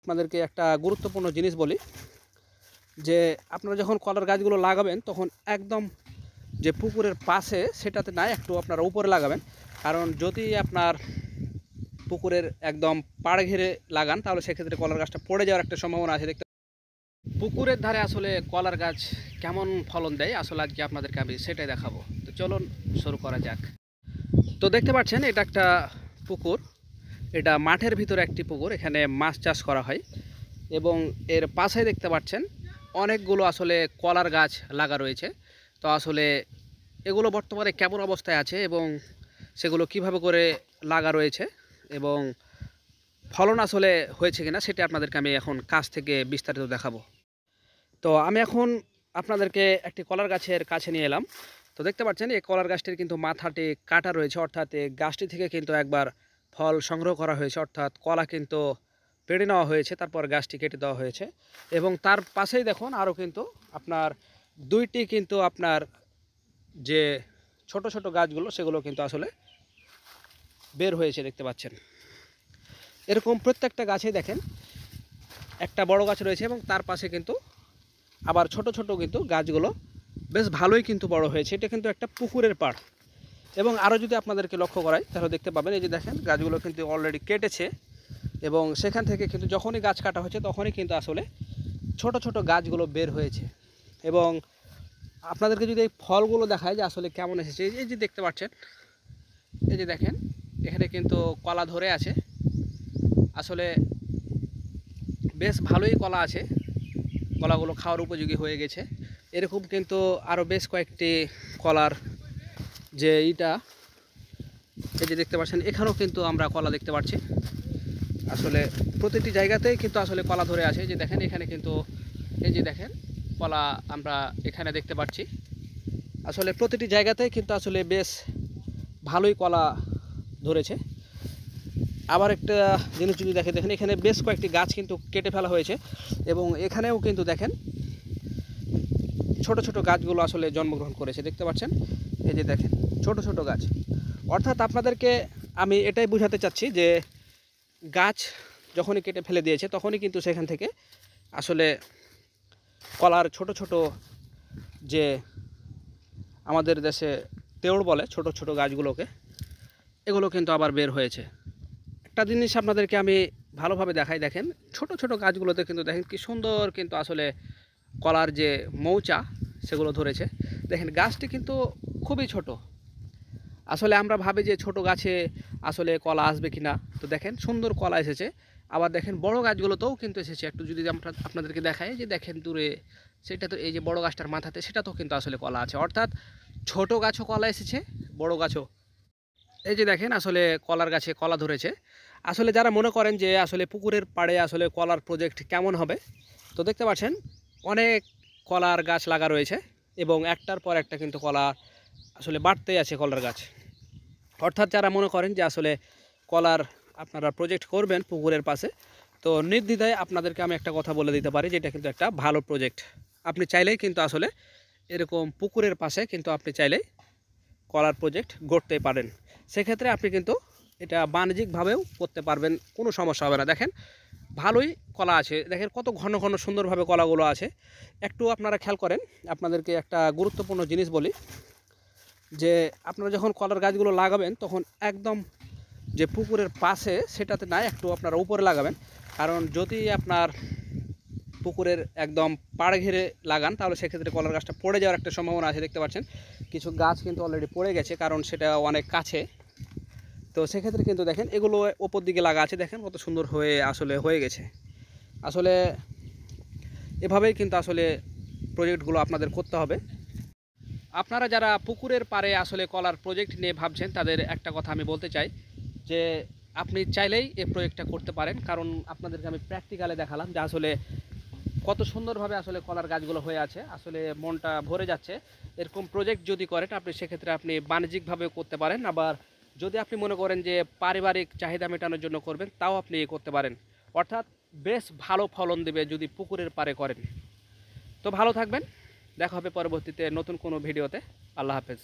আপনাদেরকে একটা গুরুত্বপূর্ণ জিনিস বলি যে আপনারা যখন কলার গাছগুলো লাগাবেন তখন একদম যে পুকুরের পাশে সেটাতে না, একটু আপনারা উপরে লাগাবেন। কারণ যদি আপনার পুকুরের একদম পাড় ঘিরে লাগান তাহলে সেক্ষেত্রে কলার গাছটা পড়ে যাওয়ার একটা সম্ভাবনা আছে। দেখতে পুকুরের ধারে আসলে কলার গাছ কেমন ফলন দেয় আসলে আজকে আপনাদেরকে আমি সেটাই দেখাবো। তো চলুন শুরু করা যাক। তো দেখতে পাচ্ছেন এটা একটা পুকুর, এটা মাঠের ভিতরে একটি পুকুর, এখানে মাছ চাষ করা হয় এবং এর পাশে দেখতে পাচ্ছেন অনেকগুলো আসলে কলার গাছ লাগা রয়েছে। তো আসলে এগুলো বর্তমানে কেমন অবস্থায় আছে এবং সেগুলো কিভাবে করে লাগা রয়েছে এবং ফলন আসলে হয়েছে কিনা সেটা আপনাদেরকে আমি এখন কাছ থেকে বিস্তারিত দেখাবো। তো আমি এখন আপনাদেরকে একটি কলার গাছের কাছে নিয়ে এলাম। তো দেখতে পাচ্ছেন এই কলার গাছটির কিন্তু মাথাটি কাটা রয়েছে, অর্থাৎ এই গাছটি থেকে কিন্তু একবার ফল সংগ্রহ করা হয়েছে, অর্থাৎ কলা কিন্তু পেড়ে নেওয়া হয়েছে, তারপর গাছটি কেটে দেওয়া হয়েছে। এবং তার পাশেই দেখুন আরও কিন্তু আপনার দুইটি কিন্তু আপনার যে ছোট ছোট গাছগুলো সেগুলো কিন্তু আসলে বের হয়েছে দেখতে পাচ্ছেন। এরকম প্রত্যেকটা গাছেই দেখেন একটা বড় গাছ রয়েছে এবং তার পাশে কিন্তু আবার ছোট ছোট কিন্তু গাছগুলো বেশ ভালোই কিন্তু বড় হয়েছে। এটা কিন্তু একটা পুকুরের পাড়। এবং আরও যদি আপনাদেরকে লক্ষ্য করাই তাহলে দেখতে পাবেন এই যে দেখেন গাছগুলো কিন্তু অলরেডি কেটেছে এবং সেখান থেকে কিন্তু যখনই গাছ কাটা হয়েছে তখনই কিন্তু আসলে ছোট ছোট গাছগুলো বের হয়েছে। এবং আপনাদেরকে যদি এই ফলগুলো দেখায় যে আসলে কেমন এসেছে, এই যে দেখতে পাচ্ছেন, এই যে দেখেন এখানে কিন্তু কলা ধরে আছে, আসলে বেশ ভালোই কলা আছে, কলাগুলো খাওয়ার উপযোগী হয়ে গেছে। এরকম কিন্তু আরও বেশ কয়েকটি কলার যে এইটা, এই যে দেখতে পাচ্ছেন এখানেও কিন্তু আমরা কলা দেখতে পাচ্ছি। আসলে প্রতিটি জায়গাতেই কিন্তু আসলে কলা ধরে আছে। যে দেখেন এখানে কিন্তু এই যে দেখেন কলা আমরা এখানে দেখতে পাচ্ছি। আসলে প্রতিটি জায়গাতেই কিন্তু আসলে বেশ ভালোই কলা ধরেছে। আবার একটা জিনিস যদি দেখেন এখানে বেশ কয়েকটি গাছ কিন্তু কেটে ফেলা হয়েছে এবং এখানেও কিন্তু দেখেন ছোট ছোট গাছগুলো আসলে জন্মগ্রহণ করেছে দেখতে পাচ্ছেন। এই যে দেখেন ছোট ছোট গাছ, অর্থাৎ আপনাদেরকে আমি এটাই বোঝাতে চাচ্ছি যে গাছ যখনই কেটে ফেলে দিয়েছে তখনই কিন্তু সেখান থেকে আসলে কলার ছোট ছোট যে আমাদের দেশে তেওড় বলে ছোট ছোট গাছগুলোকে, এগুলো কিন্তু আবার বের হয়েছে। একটা জিনিস আপনাদেরকে আমি ভালোভাবে দেখাই, দেখেন ছোট ছোট গাছগুলোতে কিন্তু দেখেন কি সুন্দর কিন্তু আসলে কলার যে মৌচা সেগুলো ধরেছে। দেখেন গাছটি কিন্তু খুবই ছোট। আসলে আমরা ভাবি যে ছোট গাছে আসলে কলা আসবে কি না, তো দেখেন সুন্দর কলা এসেছে। আবার দেখেন বড় গাছগুলোতেও কিন্তু এসেছে। একটু যদি আমরা আপনাদেরকে দেখাই যে দেখেন দূরে সেটা, তো এই যে বড় গাছটার মাথাতে সেটাতেও কিন্তু আসলে কলা আছে, অর্থাৎ ছোট গাছও কলা এসেছে, বড় গাছও। এই যে দেখেন আসলে কলার গাছে কলা ধরেছে। আসলে যারা মনে করেন যে আসলে পুকুরের পাড়ে আসলে কলার প্রজেক্ট কেমন হবে, তো দেখতে পাচ্ছেন অনেক কলার গাছ লাগা রয়েছে এবং একটার পর একটা কিন্তু কলা আসলে বাড়তেই আছে কলার গাছ। অর্থাৎ যারা মনে করেন যে আসলে কলার আপনারা প্রজেক্ট করবেন পুকুরের পাশে, তো নির্দ্বিধায় আপনাদেরকে আমি একটা কথা বলে দিতে পারি যে এটা কিন্তু একটা ভালো প্রজেক্ট। আপনি চাইলেই কিন্তু আসলে এরকম পুকুরের পাশে কিন্তু আপনি চাইলেই কলার প্রজেক্ট গড়তে পারেন। সেক্ষেত্রে আপনি কিন্তু এটা বাণিজ্যিকভাবেও করতে পারবেন, কোনো সমস্যা হবে না। দেখেন ভালোই কলা আছে, দেখেন কত ঘন ঘন সুন্দরভাবে কলাগুলো আছে। একটু আপনারা খেয়াল করেন, আপনাদেরকে একটা গুরুত্বপূর্ণ জিনিস বলি যে আপনারা যখন কলার গাছগুলো লাগাবেন তখন একদম যে পুকুরের পাশে সেটাতে না, একটু আপনারা উপরে লাগাবেন। কারণ যদি আপনার পুকুরের একদম পাড় ঘিরে লাগান তাহলে সেক্ষেত্রে কলার গাছটা পড়ে যাওয়ার একটা সম্ভাবনা আছে। দেখতে পাচ্ছেন কিছু গাছ কিন্তু অলরেডি পড়ে গেছে, কারণ সেটা অনেক কাছে। তো সেক্ষেত্রে কিন্তু দেখেন এগুলো ওপর দিকে লাগা আছে, দেখেন কত সুন্দর হয়ে আসলে হয়ে গেছে। আসলে এভাবেই কিন্তু আসলে প্রজেক্টগুলো আপনাদের করতে হবে। আপনারা যারা পুকুরের পাড়ে আসলে কলার প্রজেক্ট নিয়ে ভাবছেন তাদের একটা কথা আমি বলতে চাই যে আপনি চাইলেই এই প্রজেক্টটা করতে পারেন। কারণ আপনাদেরকে আমি প্র্যাকটিক্যালে দেখালাম যে আসলে কত সুন্দরভাবে আসলে কলার গাছগুলো হয়ে আছে, আসলে মনটা ভরে যাচ্ছে। এরকম প্রজেক্ট যদি করেন আপনি সেক্ষেত্রে আপনি বাণিজ্যিকভাবে করতে পারেন। আবার যদি আপনি মনে করেন যে পারিবারিক চাহিদা মেটানোর জন্য করবেন তাও আপনি করতে পারেন। অর্থাৎ বেশ ভালো ফলন দেবে যদি পুকুরের পাড়ে করেন। তো ভালো থাকবেন, দেখা হবে পরবর্তীতে নতুন কোনো ভিডিওতে। আল্লাহ হাফেজ।